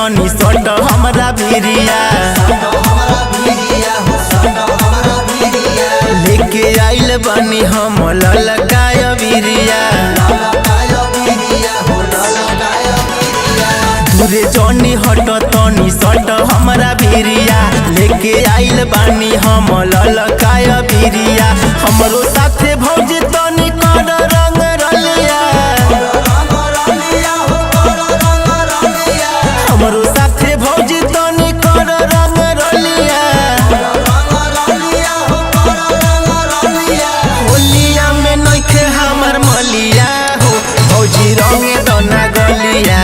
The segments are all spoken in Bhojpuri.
तनी सट हमरा भिरिया लेके आइल बनी हम ललकाय बिरिया दूरे जनी हट तनी सट हमरा भिरिया लेके आइल बानी हम ललकाय बिरिया हमरो साथे भौजी तनी कर रंग रलिया हमरो साथे भौजी तनी कर रंग रलिया होलिया में नइखे हमर मलिया हो भौजी रंगे दना गलिया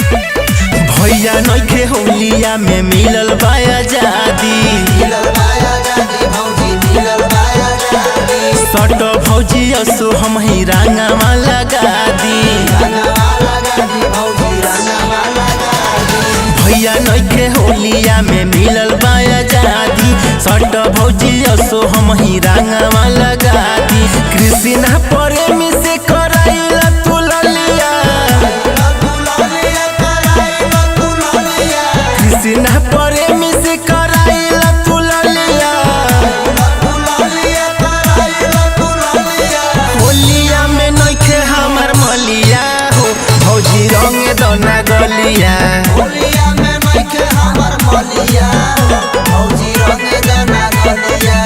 भैया नइखे होलिया में मिलल बा आजादी सट भौजी असो हम ही रंगवा लगा दी भैया नइखे होलिया में मिलल बा आजादी सट भौजी असो हम ही रंगवा लगा दी कृष्णा प्रेमी से कराइला तू ललिया कृष्णा प्रेमी से कराइला तू ललिया होलिया में नइखे हमर मलिया हो भौजी रंगे दना गलिया होलिया में नइखे हमर मलिया भौजी रंगे दना गलिया।